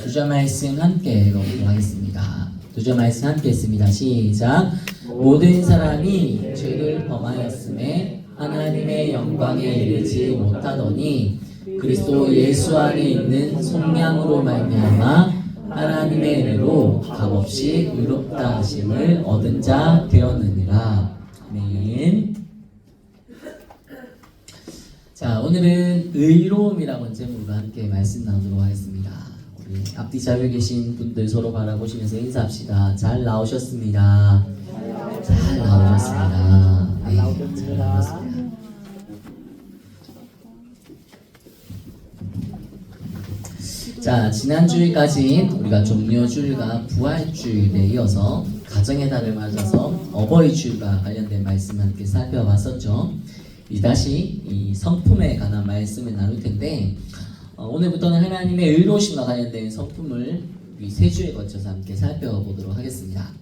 두 절 말씀 함께 읽어보도록 하겠습니다. 두 절 말씀 함께 읽습니다. 시작. 모든 사람이 죄를 범하였음에 하나님의 영광에 이르지 못하더니 그리스도 예수 안에 있는 속량으로 말미암아 하나님의 은혜로 값없이 의롭다 하심을 얻은 자 되었느니라. 아멘. 자, 오늘은 의로움이라는 제목으로 함께 말씀 나누도록 하겠습니다. 우리 앞뒤 자리에 계신 분들 서로 바라보시면서 인사합시다. 잘 나오셨습니다. 잘 나오셨습니다. 네, 잘 나오셨습니다. 자, 지난주일까지 우리가 종려주일과 부활주일에 이어서 가정의 달을 맞아서 어버이주일과 관련된 말씀 함께 살펴봤었죠. 다시 이 성품에 관한 말씀을 나눌 텐데 오늘부터는 하나님의 의로우심과 관련된 성품을 우리 세 주에 거쳐서 함께 살펴보도록 하겠습니다.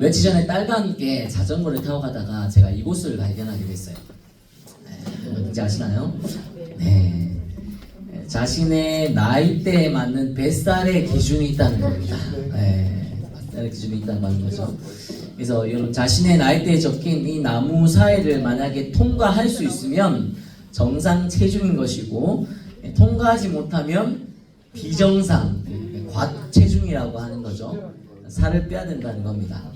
며칠 전에 딸과 함께 자전거를 타고 가다가 제가 이곳을 발견하게 됐어요. 뭔지 아시나요? 네. 자신의 나이대에 맞는 뱃살의 기준이 있다는 겁니다. 네. 뱃살의 기준이 있다고 하는 거죠. 그래서 여러분 자신의 나이대에 적힌 이 나무 사이를 만약에 통과할 수 있으면 정상 체중인 것이고 통과하지 못하면 비정상 과체중이라고 하는 거죠. 살을 빼야 된다는 겁니다.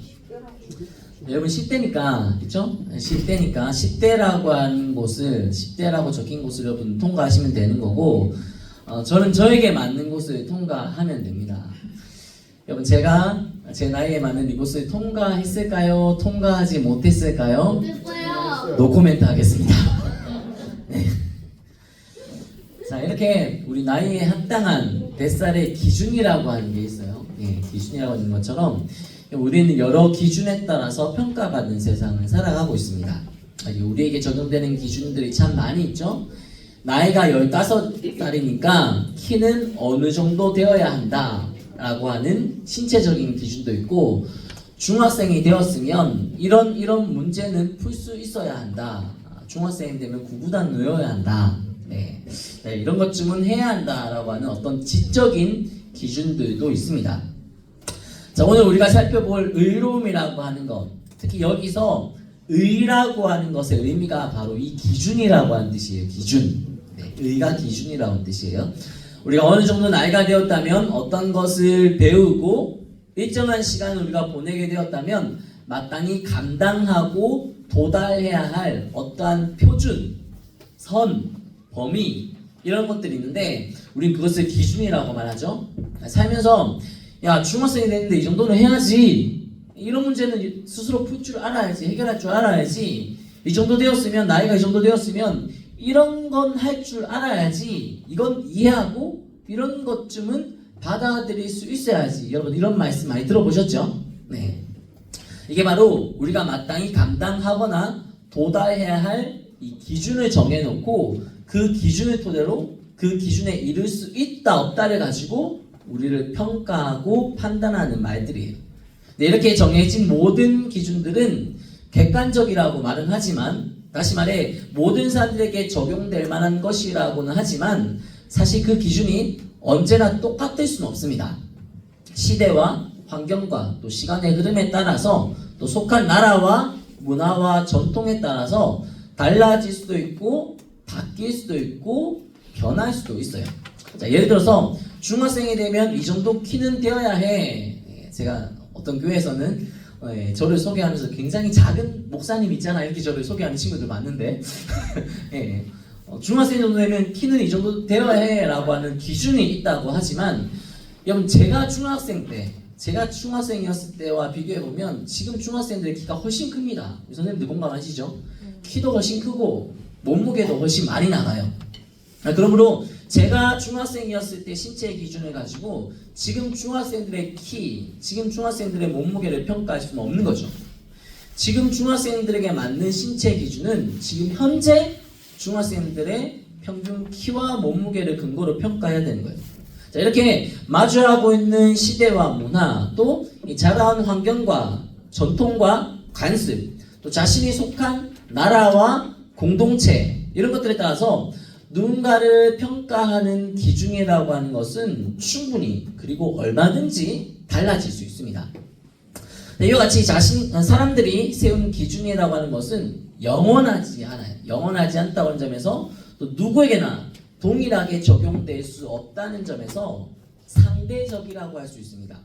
여러분 10대니까 그렇죠? 10대니까 10대라고 하는 곳을 10대라고 적힌 곳을 여러분 통과하시면 되는 거고 저는 저에게 맞는 곳을 통과하면 됩니다. 여러분 제가 제 나이에 맞는 이곳을 통과했을까요? 통과하지 못했을까요? 못했어요. 노코멘트 하겠습니다. 네. 자, 이렇게 우리 나이에 합당한 뱃살의 기준이라고 하는 게 있어요. 네, 기준이라고 하는 것처럼 우리는 여러 기준에 따라서 평가받는 세상을 살아가고 있습니다. 우리에게 적용되는 기준들이 참 많이 있죠. 나이가 15살이니까 키는 어느 정도 되어야 한다 라고 하는 신체적인 기준도 있고, 중학생이 되었으면 이런 문제는 풀 수 있어야 한다. 중학생이 되면 구구단 넣어야 한다. 네, 이런 것쯤은 해야 한다라고 하는 어떤 지적인 기준들도 있습니다. 자, 오늘 우리가 살펴볼 의로움이라고 하는 것, 특히 여기서 의라고 하는 것의 의미가 바로 이 기준이라고 하는 뜻이에요. 기준. 네, 의가 기준이라고 하는 뜻이에요. 우리가 어느 정도 나이가 되었다면 어떤 것을 배우고 일정한 시간을 우리가 보내게 되었다면 마땅히 감당하고 도달해야 할 어떠한 표준, 선, 범위 이런 것들이 있는데 우린 그것을 기준이라고 말하죠. 살면서 야, 중학생이 됐는데 이 정도는 해야지, 이런 문제는 스스로 풀 줄 알아야지, 해결할 줄 알아야지, 이 정도 되었으면, 나이가 이 정도 되었으면 이런 건 할 줄 알아야지, 이건 이해하고 이런 것쯤은 받아들일 수 있어야지. 여러분 이런 말씀 많이 들어보셨죠? 네, 이게 바로 우리가 마땅히 감당하거나 도달해야 할 이 기준을 정해놓고 그 기준을 토대로 그 기준에 이를 수 있다 없다를 가지고 우리를 평가하고 판단하는 말들이에요. 네, 이렇게 정해진 모든 기준들은 객관적이라고 말은 하지만, 다시 말해 모든 사람들에게 적용될 만한 것이라고는 하지만 사실 그 기준이 언제나 똑같을 수는 없습니다. 시대와 환경과 또 시간의 흐름에 따라서 또 속한 나라와 문화와 전통에 따라서 달라질 수도 있고 바뀔 수도 있고 변할 수도 있어요. 자, 예를 들어서 중학생이 되면 이 정도 키는 되어야 해. 제가 어떤 교회에서는 저를 소개하면서 굉장히 작은 목사님 있잖아 이렇게 저를 소개하는 친구들 많은데 중학생 정도 되면 키는 이 정도 되어야 해 라고 하는 기준이 있다고 하지만, 여러분 제가 중학생이었을 때와 비교해보면 지금 중학생들의 키가 훨씬 큽니다. 선생님들 공감하시죠? 키도 훨씬 크고 몸무게도 훨씬 많이 나가요. 그러므로 제가 중학생이었을 때 신체 기준을 가지고 지금 중학생들의 키, 지금 중학생들의 몸무게를 평가할 수는 없는 거죠. 지금 중학생들에게 맞는 신체 기준은 지금 현재 중학생들의 평균 키와 몸무게를 근거로 평가해야 되는 거예요. 자, 이렇게 마주하고 있는 시대와 문화, 또 자라온 환경과 전통과 관습, 또 자신이 속한 나라와 공동체 이런 것들에 따라서 누군가를 평가하는 기준이라고 하는 것은 충분히 그리고 얼마든지 달라질 수 있습니다. 이와 같이 사람들이 세운 기준이라고 하는 것은 영원하지 않아요. 영원하지 않다고 하는 점에서 또 누구에게나 동일하게 적용될 수 없다는 점에서 상대적이라고 할 수 있습니다.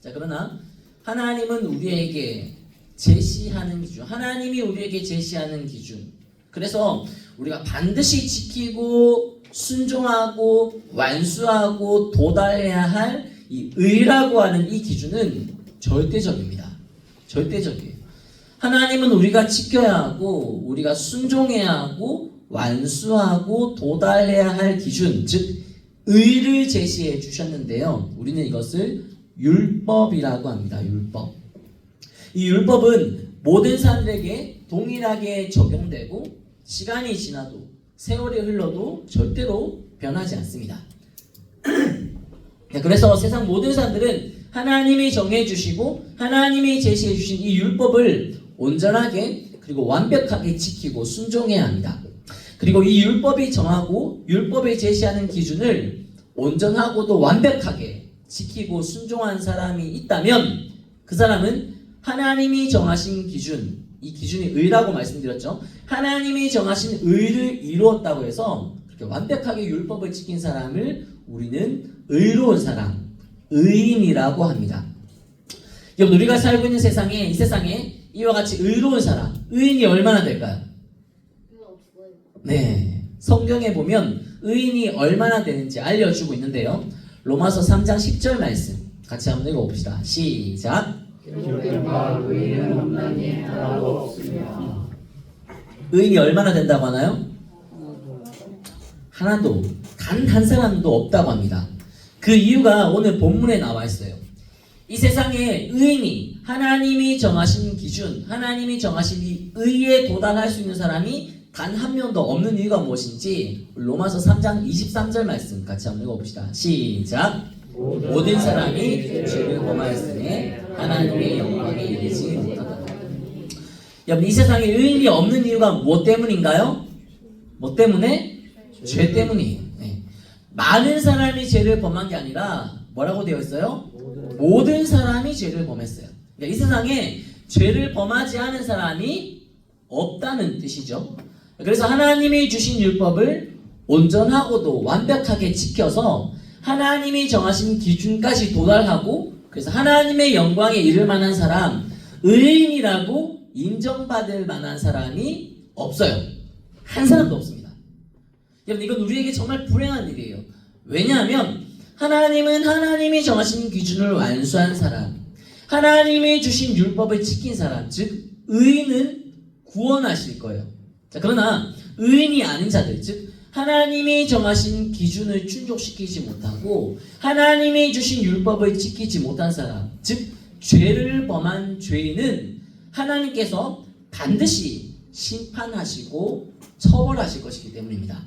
자, 그러나 하나님은 우리에게 제시하는 기준, 하나님이 우리에게 제시하는 기준, 그래서 우리가 반드시 지키고 순종하고 완수하고 도달해야 할 이 의라고 하는 이 기준은 절대적입니다. 절대적이에요. 하나님은 우리가 지켜야 하고 우리가 순종해야 하고 완수하고 도달해야 할 기준, 즉 의를 제시해 주셨는데요. 우리는 이것을 율법이라고 합니다. 율법. 이 율법은 모든 사람들에게 동일하게 적용되고 시간이 지나도 세월이 흘러도 절대로 변하지 않습니다. 그래서 세상 모든 사람들은 하나님이 정해주시고 하나님이 제시해주신 이 율법을 온전하게 그리고 완벽하게 지키고 순종해야 합니다. 그리고 이 율법이 정하고 율법이 제시하는 기준을 온전하고도 완벽하게 지키고 순종한 사람이 있다면 그 사람은 하나님이 정하신 기준, 이 기준이 의라고 말씀드렸죠. 하나님이 정하신 의를 이루었다고 해서 그렇게 완벽하게 율법을 지킨 사람을 우리는 의로운 사람, 의인이라고 합니다. 여러분, 우리가 살고 있는 세상에, 이 세상에 이와 같이 의로운 사람, 의인이 얼마나 될까요? 네, 성경에 보면 의인이 얼마나 되는지 알려주고 있는데요. 로마서 3장 10절 말씀 같이 한번 읽어봅시다. 시작. 의인은 없나니 하나도 없으며. 의인이 얼마나 된다고 하나요? 하나도, 단 한 사람도 없다고 합니다. 그 이유가 오늘 본문에 나와 있어요. 이 세상에 의인이 하나님이 정하신 기준, 하나님이 정하신 이 의에 도달할 수 있는 사람이 단 한 명도 없는 이유가 무엇인지 로마서 3장 23절 말씀 같이 한번 읽어봅시다. 시작. 모든 사람이 죄를 범하였으니 하나님의 영광에 이르지 못하다. 여러분, 이 세상에 의인이 없는 이유가 무엇 때문인가요? 뭐 때문에? 죄 때문이에요. 네. 많은 사람이 죄를 범한 게 아니라 뭐라고 되어 있어요? 모든 사람이 죄를 범했어요. 그러니까 이 세상에 죄를 범하지 않은 사람이 없다는 뜻이죠. 그래서 하나님이 주신 율법을 온전하고도 완벽하게 지켜서 하나님이 정하신 기준까지 도달하고 그래서 하나님의 영광에 이를 만한 사람, 의인이라고 인정받을 만한 사람이 없어요. 한 사람도 없습니다. 여러분, 이건 우리에게 정말 불행한 일이에요. 왜냐하면 하나님은 하나님이 정하신 기준을 완수한 사람, 하나님이 주신 율법을 지킨 사람, 즉 의인은 구원하실 거예요. 자, 그러나 의인이 아닌 자들, 즉 하나님이 정하신 기준을 충족시키지 못하고 하나님이 주신 율법을 지키지 못한 사람, 즉 죄를 범한 죄인은 하나님께서 반드시 심판하시고 처벌하실 것이기 때문입니다.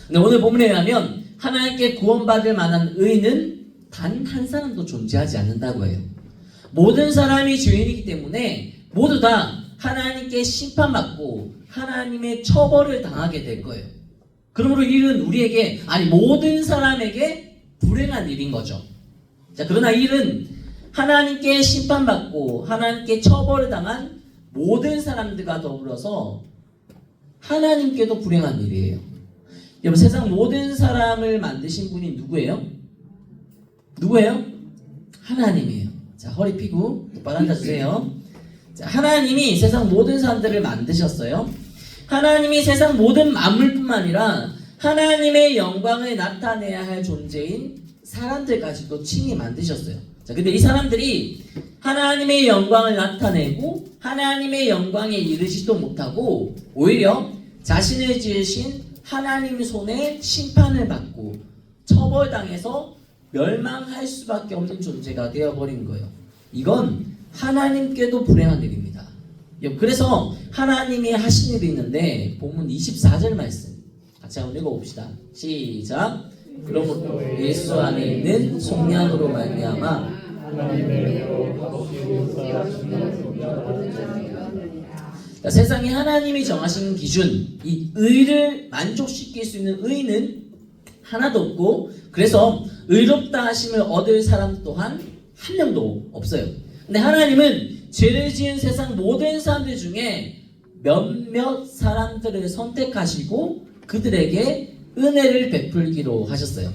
근데 오늘 본문에 의하면 하나님께 구원받을 만한 의인은 단 한 사람도 존재하지 않는다고 해요. 모든 사람이 죄인이기 때문에 모두 다 하나님께 심판받고 하나님의 처벌을 당하게 될 거예요. 그러므로 이 일은 우리에게, 아니 모든 사람에게 불행한 일인 거죠. 자, 그러나 이 일은 하나님께 심판받고 하나님께 처벌을 당한 모든 사람들과 더불어서 하나님께도 불행한 일이에요. 여러분, 세상 모든 사람을 만드신 분이 누구예요? 누구예요? 하나님이에요. 자, 허리 펴고 똑바로 앉아주세요. 자, 하나님이 세상 모든 사람들을 만드셨어요. 하나님이 세상 모든 만물뿐만 아니라 하나님의 영광을 나타내야 할 존재인 사람들까지도 친히 만드셨어요. 자, 근데 이 사람들이 하나님의 영광을 나타내고 하나님의 영광에 이르지도 못하고 오히려 자신을 지으신 하나님 손에 심판을 받고 처벌당해서 멸망할 수밖에 없는 존재가 되어버린 거예요. 이건 하나님께도 불행한 일입니다. 그래서 하나님이 하신 일이 있는데 본문 24절 말씀 같이 한번 읽어봅시다. 시작. 그러므로 예수 안에 있는 속량으로 말미암아 세상에 하나님이 정하신 기준, 이 의를 만족시킬 수 있는 의는 하나도 없고, 그래서 의롭다 하심을 얻을 사람 또한 한 명도 없어요. 근데 하나님은 죄를 지은 세상 모든 사람들 중에 몇몇 사람들을 선택하시고 그들에게 은혜를 베풀기로 하셨어요.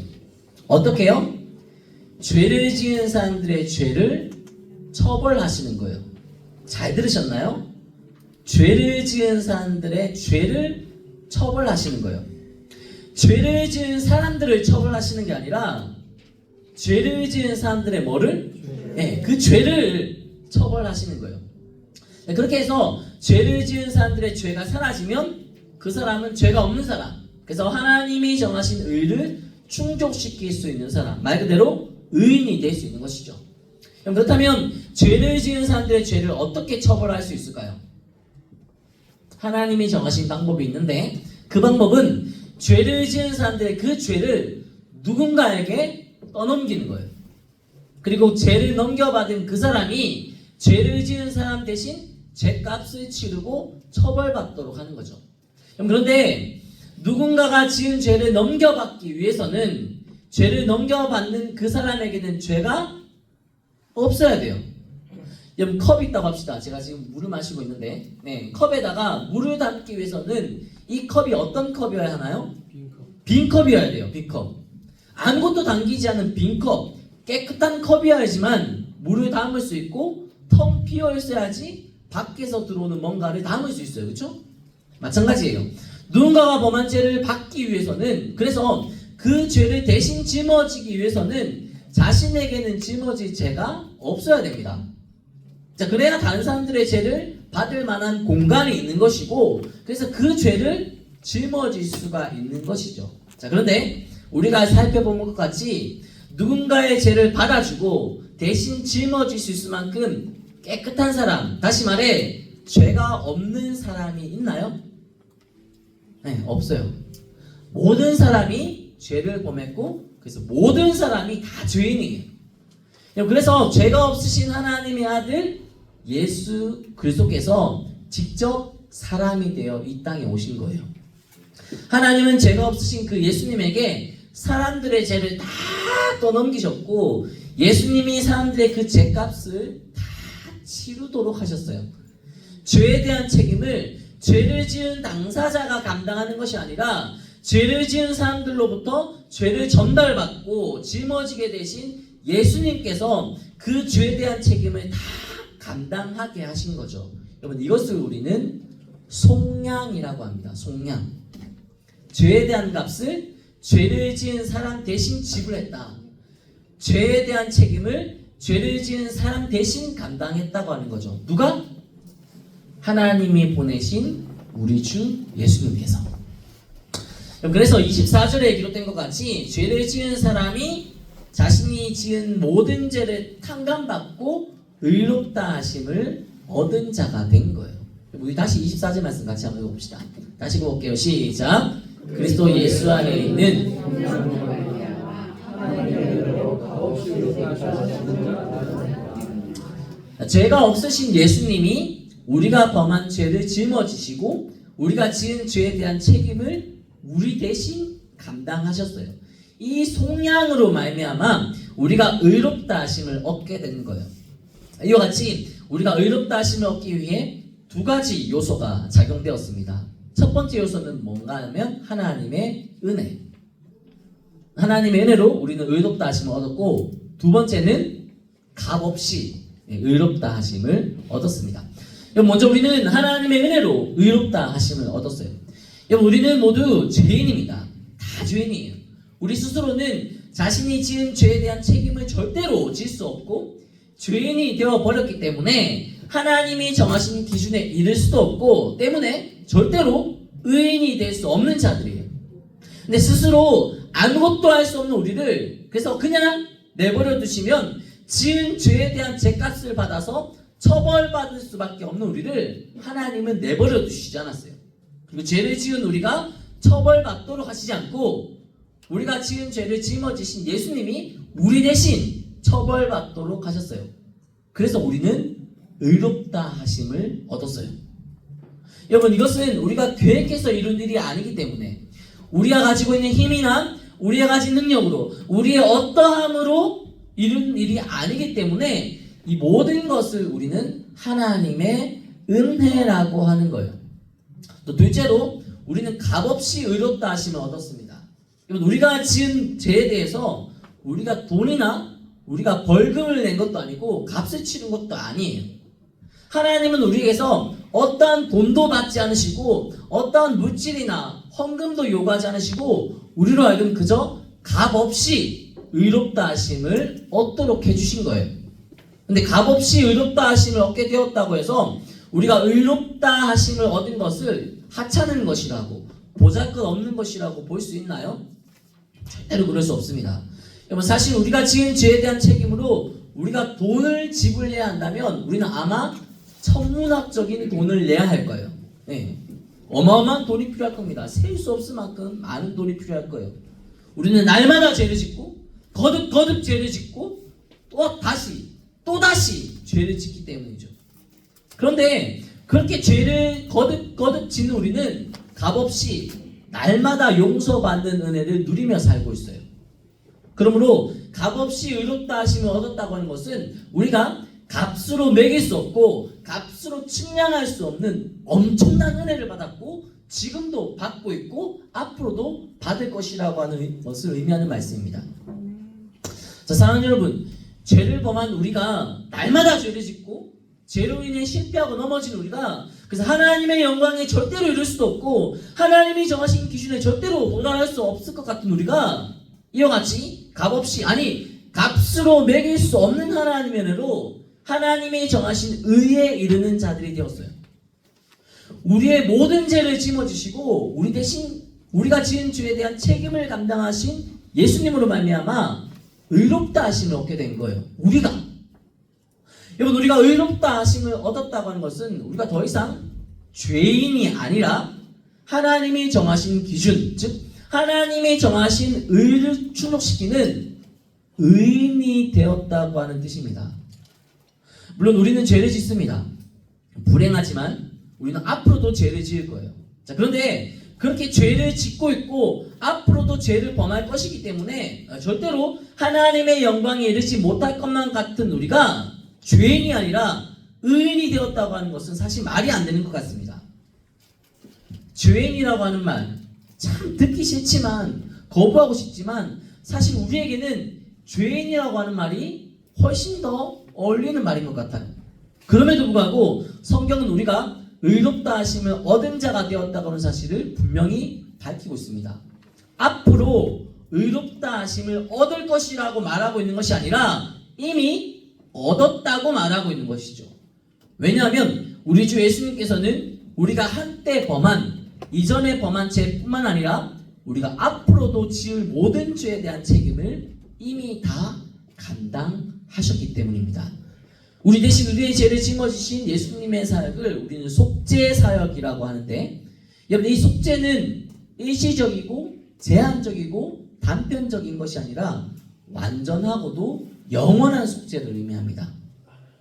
어떻게요? 죄를 지은 사람들의 죄를 처벌하시는 거예요. 잘 들으셨나요? 죄를 지은 사람들의 죄를 처벌하시는 거예요. 죄를 지은 사람들을 처벌하시는 게 아니라 죄를 지은 사람들의 뭐를? 네, 그 죄를 처벌하시는 거예요. 네, 그렇게 해서 죄를 지은 사람들의 죄가 사라지면 그 사람은 죄가 없는 사람, 그래서 하나님이 정하신 의를 충족시킬 수 있는 사람, 말 그대로 의인이 될 수 있는 것이죠. 그럼 그렇다면 죄를 지은 사람들의 죄를 어떻게 처벌할 수 있을까요? 하나님이 정하신 방법이 있는데, 그 방법은 죄를 지은 사람들의 그 죄를 누군가에게 떠넘기는 거예요. 그리고 죄를 넘겨받은 그 사람이 죄를 지은 사람 대신 죄값을 치르고 처벌받도록 하는 거죠. 그런데 누군가가 지은 죄를 넘겨받기 위해서는 죄를 넘겨받는 그 사람에게는 죄가 없어야 돼요. 여러분, 컵이 있다고 합시다. 제가 지금 물을 마시고 있는데, 네, 컵에다가 물을 담기 위해서는 이 컵이 어떤 컵이어야 하나요? 빈 컵이어야 돼요. 빈 컵. 아무것도 담기지 않은 빈 컵, 깨끗한 컵이어야지만 물을 담을 수 있고 텅 비어 있어야지 밖에서 들어오는 뭔가를 담을 수 있어요. 그렇죠? 마찬가지예요. 누군가가 범한 죄를 받기 위해서는, 그래서 그 죄를 대신 짊어지기 위해서는 자신에게는 짊어질 죄가 없어야 됩니다. 자, 그래야 다른 사람들의 죄를 받을 만한 공간이 있는 것이고, 그래서 그 죄를 짊어질 수가 있는 것이죠. 자, 그런데 우리가 살펴본 것 같이 누군가의 죄를 받아주고 대신 짊어질 수 있을 만큼 깨끗한 사람, 다시 말해 죄가 없는 사람이 있나요? 네, 없어요. 모든 사람이 죄를 범했고, 그래서 모든 사람이 다 죄인이에요. 그래서 죄가 없으신 하나님의 아들 예수 그리스도께서 직접 사람이 되어 이 땅에 오신 거예요. 하나님은 죄가 없으신 그 예수님에게 사람들의 죄를 다 떠넘기셨고, 예수님이 사람들의 그 죄값을 다 치르도록 하셨어요. 죄에 대한 책임을 죄를 지은 당사자가 감당하는 것이 아니라 죄를 지은 사람들로부터 죄를 전달받고 짊어지게 되신 예수님께서 그 죄에 대한 책임을 다 감당하게 하신 거죠. 여러분, 이것을 우리는 속량이라고 합니다. 속량. 죄에 대한 값을 죄를 지은 사람 대신 지불했다. 죄에 대한 책임을 죄를 지은 사람 대신 감당했다고 하는 거죠. 누가? 하나님이 보내신 우리 주 예수님께서. 그래서 24절에 기록된 것 같이 죄를 지은 사람이 자신이 지은 모든 죄를 탕감받고 의롭다 하심을 얻은 자가 된 거예요. 우리 다시 24절 말씀 같이 한번 읽어봅시다. 다시 읽어볼게요. 시작. 그리스도 예수 안에 있는 죄가 없으신 예수님이 우리가 범한 죄를 짊어지시고 우리가 지은 죄에 대한 책임을 우리 대신 감당하셨어요. 이 속량으로 말미암아 우리가 의롭다 하심을 얻게 된 거예요. 이와 같이 우리가 의롭다 하심을 얻기 위해 두 가지 요소가 작용되었습니다. 첫 번째 요소는 뭔가 하면 하나님의 은혜. 하나님의 은혜로 우리는 의롭다 하심을 얻었고, 두 번째는 값없이 의롭다 하심을 얻었습니다. 먼저 우리는 하나님의 은혜로 의롭다 하심을 얻었어요. 우리는 모두 죄인입니다. 다 죄인이에요. 우리 스스로는 자신이 지은 죄에 대한 책임을 절대로 질 수 없고 죄인이 되어버렸기 때문에 하나님이 정하신 기준에 이를 수도 없고, 때문에 절대로 의인이 될 수 없는 자들이에요. 근데 스스로 아무것도 할 수 없는 우리를 그래서 그냥 내버려 두시면 지은 죄에 대한 죄값을 받아서 처벌받을 수밖에 없는 우리를 하나님은 내버려 두시지 않았어요. 그리고 죄를 지은 우리가 처벌받도록 하시지 않고 우리가 지은 죄를 짊어지신 예수님이 우리 대신 처벌받도록 하셨어요. 그래서 우리는 의롭다 하심을 얻었어요. 여러분, 이것은 우리가 계획해서 이룬 일이 아니기 때문에 우리가 가지고 있는 힘이나 우리가 가진 능력으로 우리의 어떠함으로 이룬 일이 아니기 때문에 이 모든 것을 우리는 하나님의 은혜라고 하는 거예요. 또 둘째로 우리는 값없이 의롭다 하심을 얻었습니다. 여러분, 우리가 지은 죄에 대해서 우리가 돈이나 우리가 벌금을 낸 것도 아니고 값을 치른 것도 아니에요. 하나님은 우리에게서 어떠한 돈도 받지 않으시고 어떠한 물질이나 헌금도 요구하지 않으시고 우리로 하여금 그저 값없이 의롭다 하심을 얻도록 해주신 거예요. 근데 값없이 의롭다 하심을 얻게 되었다고 해서 우리가 의롭다 하심을 얻은 것을 하찮은 것이라고, 보잘것없는 것이라고 볼 수 있나요? 절대로 그럴 수 없습니다. 여러분, 사실 우리가 지은 죄에 대한 책임으로 우리가 돈을 지불해야 한다면 우리는 아마 천문학적인 돈을 내야 할 거예요. 네. 어마어마한 돈이 필요할 겁니다. 셀 수 없을 만큼 많은 돈이 필요할 거예요. 우리는 날마다 죄를 짓고 거듭 죄를 짓고 또다시 죄를 짓기 때문이죠. 그런데 그렇게 죄를 거듭 짓는 우리는 값없이 날마다 용서받는 은혜를 누리며 살고 있어요. 그러므로 값없이 의롭다 하심을 얻었다고 하는 것은 우리가 값으로 매길 수 없고 값으로 측량할 수 없는 엄청난 은혜를 받았고 지금도 받고 있고 앞으로도 받을 것이라고 하는 것을 의미하는 말씀입니다. 자, 사랑하는 여러분, 죄를 범한 우리가 날마다 죄를 짓고 죄로 인해 실패하고 넘어진 우리가 그래서 하나님의 영광에 절대로 이룰 수도 없고 하나님이 정하신 기준에 절대로 도달할 수 없을 것 같은 우리가 이와 같이 값없이, 아니 값으로 매길 수 없는 하나님의 은혜로 하나님이 정하신 의에 이르는 자들이 되었어요. 우리의 모든 죄를 짊어지시고 우리 대신 우리가 지은 죄에 대한 책임을 감당하신 예수님으로 말미암아 의롭다 하심을 얻게 된 거예요. 여러분, 우리가 의롭다 하심을 얻었다고 하는 것은 우리가 더 이상 죄인이 아니라 하나님이 정하신 기준, 즉 하나님이 정하신 의를 충족시키는 의인이 되었다고 하는 뜻입니다. 물론 우리는 죄를 짓습니다. 불행하지만 우리는 앞으로도 죄를 지을 거예요. 자, 그런데 그렇게 죄를 짓고 있고 앞으로도 죄를 범할 것이기 때문에 절대로 하나님의 영광에 이르지 못할 것만 같은 우리가 죄인이 아니라 의인이 되었다고 하는 것은 사실 말이 안 되는 것 같습니다. 죄인이라고 하는 말 참 듣기 싫지만 거부하고 싶지만 사실 우리에게는 죄인이라고 하는 말이 훨씬 더 어울리는 말인 것 같아요. 그럼에도 불구하고 성경은 우리가 의롭다 하심을 얻은 자가 되었다고 하는 사실을 분명히 밝히고 있습니다. 앞으로 의롭다 하심을 얻을 것이라고 말하고 있는 것이 아니라 이미 얻었다고 말하고 있는 것이죠. 왜냐하면 우리 주 예수님께서는 우리가 한때 범한, 이전에 범한 죄뿐만 아니라 우리가 앞으로도 지을 모든 죄에 대한 책임을 이미 다 감당하셨기 때문입니다. 우리 대신 우리의 죄를 짊어지신 예수님의 사역을 우리는 속죄 사역이라고 하는데, 여러분, 이 속죄는 일시적이고 제한적이고 단편적인 것이 아니라 완전하고도 영원한 속죄를 의미합니다.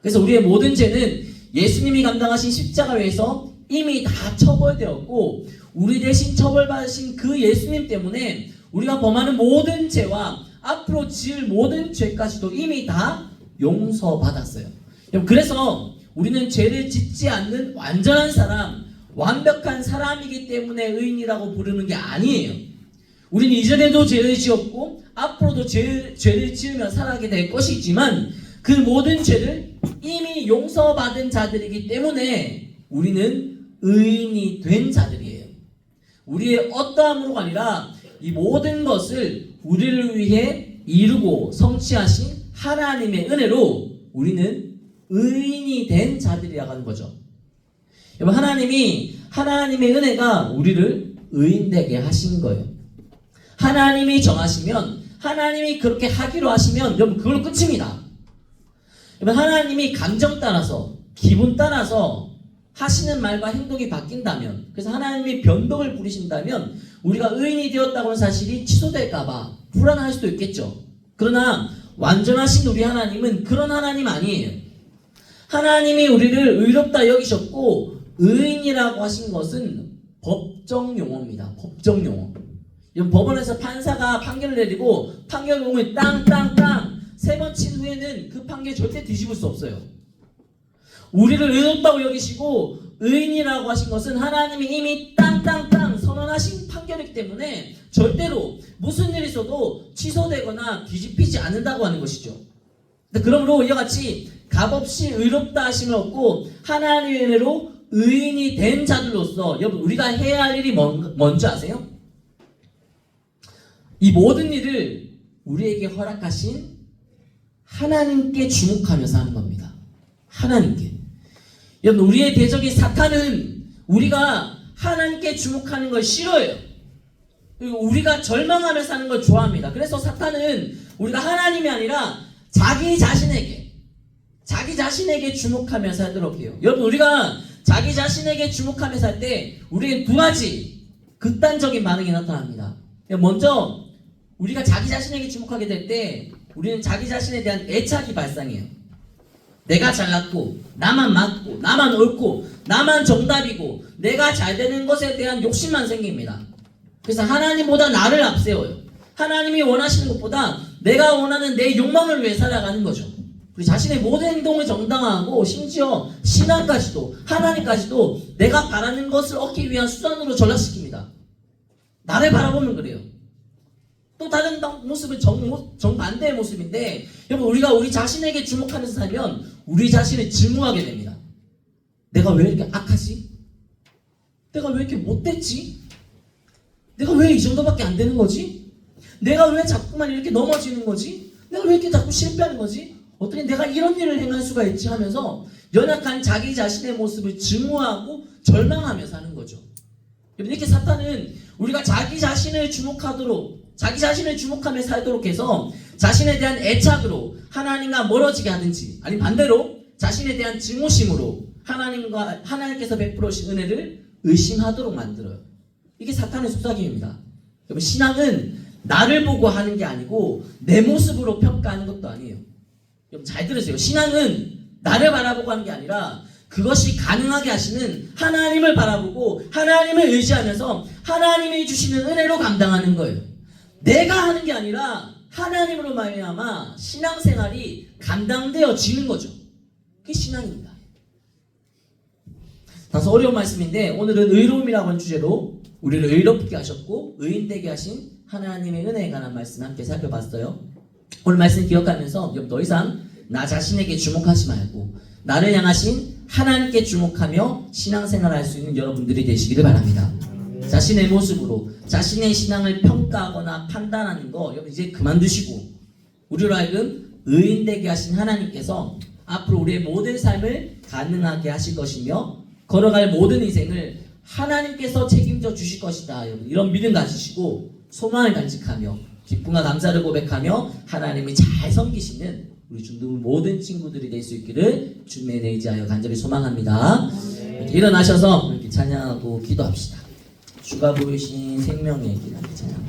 그래서 우리의 모든 죄는 예수님이 감당하신 십자가에서 이미 다 처벌되었고 우리 대신 처벌받으신 그 예수님 때문에 우리가 범하는 모든 죄와 앞으로 지을 모든 죄까지도 이미 다 용서받았어요. 그래서 우리는 죄를 짓지 않는 완전한 사람, 완벽한 사람이기 때문에 의인이라고 부르는 게 아니에요. 우리는 이전에도 죄를 지었고 앞으로도 죄를 지으며 살아가게 될 것이지만 그 모든 죄를 이미 용서받은 자들이기 때문에 우리는 의인이 된 자들이에요. 우리의 어떠함으로가 아니라 이 모든 것을 우리를 위해 이루고 성취하신 하나님의 은혜로 우리는 의인이 된 자들이라고 하는 거죠. 여러분, 하나님의 은혜가 우리를 의인되게 하신 거예요. 하나님이 정하시면, 하나님이 그렇게 하기로 하시면 여러분 그걸로 끝입니다. 여러분, 하나님이 감정 따라서, 기분 따라서 하시는 말과 행동이 바뀐다면, 그래서 하나님이 변덕을 부리신다면 우리가 의인이 되었다고 하는 사실이 취소될까봐 불안할 수도 있겠죠. 그러나 완전하신 우리 하나님은 그런 하나님 아니에요. 하나님이 우리를 의롭다 여기셨고 의인이라고 하신 것은 법정 용어입니다. 법정 용어. 법원에서 판사가 판결을 내리고 판결문을 땅땅땅 3번 친 후에는 그 판결 절대 뒤집을 수 없어요. 우리를 의롭다고 여기시고 의인이라고 하신 것은 하나님이 이미 땅땅땅 선언하신 판결이기 때문에 절대로 무슨 일이 있어도 취소되거나 뒤집히지 않는다고 하는 것이죠. 그러므로 이와 같이 값없이 의롭다 하심을 얻고 하나님의 은혜로 의인이 된 자들로서 여러분 우리가 해야 할 일이 뭔지 아세요? 이 모든 일을 우리에게 허락하신 하나님께 주목하면서 하는 겁니다. 하나님께. 여러분 우리의 대적인 사탄은 우리가 하나님께 주목하는 걸 싫어해요. 그리고 우리가 절망하면서 하는 걸 좋아합니다. 그래서 사탄은 우리가 하나님이 아니라 자기 자신에게 주목하면서 하도록 해요. 여러분 우리가 자기 자신에게 주목하면서 할 때 우리는 두 가지 극단적인 반응이 나타납니다. 먼저 우리가 자기 자신에게 주목하게 될 때 우리는 자기 자신에 대한 애착이 발생해요. 내가 잘났고 나만 맞고 나만 옳고 나만 정답이고 내가 잘 되는 것에 대한 욕심만 생깁니다. 그래서 하나님보다 나를 앞세워요. 하나님이 원하시는 것보다 내가 원하는 내 욕망을 위해 살아가는 거죠. 우리 자신의 모든 행동을 정당화하고 심지어 신앙까지도 하나님까지도 내가 바라는 것을 얻기 위한 수단으로 전락시킵니다. 나를 바라보면 그래요. 또 다른 모습은 정반대의 모습인데 여러분 우리가 우리 자신에게 주목하면서 살면 우리 자신을 증오하게 됩니다. 내가 왜 이렇게 악하지? 내가 왜 이렇게 못됐지? 내가 왜 이 정도밖에 안 되는 거지? 내가 왜 자꾸만 이렇게 넘어지는 거지? 내가 왜 이렇게 자꾸 실패하는 거지? 어떻게 내가 이런 일을 행할 수가 있지 하면서 연약한 자기 자신의 모습을 증오하고 절망하면서 하는 거죠. 이렇게 사탄은 우리가 자기 자신을 주목하며 살도록 해서 자신에 대한 애착으로 하나님과 멀어지게 하든지 아니 반대로 자신에 대한 증오심으로 하나님께서 베풀어 주신 은혜를 의심하도록 만들어요. 이게 사탄의 속삭임입니다. 여러분 신앙은 나를 보고 하는 게 아니고 내 모습으로 평가하는 것도 아니에요. 여러분 잘 들으세요. 신앙은 나를 바라보고 하는 게 아니라 그것이 가능하게 하시는 하나님을 바라보고 하나님을 의지하면서 하나님이 주시는 은혜로 감당하는 거예요. 내가 하는 게 아니라 하나님으로 말미암아 신앙생활이 감당되어지는 거죠. 그게 신앙입니다. 다소 어려운 말씀인데 오늘은 의로움이라고 하는 주제로 우리를 의롭게 하셨고 의인되게 하신 하나님의 은혜에 관한 말씀 함께 살펴봤어요. 오늘 말씀 기억하면서 더 이상 나 자신에게 주목하지 말고 나를 향하신 하나님께 주목하며 신앙생활을 할 수 있는 여러분들이 되시기를 바랍니다. 자신의 모습으로 자신의 신앙을 평가하거나 판단하는 거 여러분 이제 그만두시고 우리로 하여금 의인되게 하신 하나님께서 앞으로 우리의 모든 삶을 가능하게 하실 것이며 걸어갈 모든 인생을 하나님께서 책임져 주실 것이다. 여러분 이런 믿음 가지시고 소망을 간직하며 기쁨과 감사를 고백하며 하나님이 잘 섬기시는 우리 중등 모든 친구들이 될 수 있기를 주님의 은혜에 의지하여 간절히 소망합니다. 일어나셔서 이렇게 찬양하고 기도합시다. 주가 보이신 생명의 길 함께 찬양.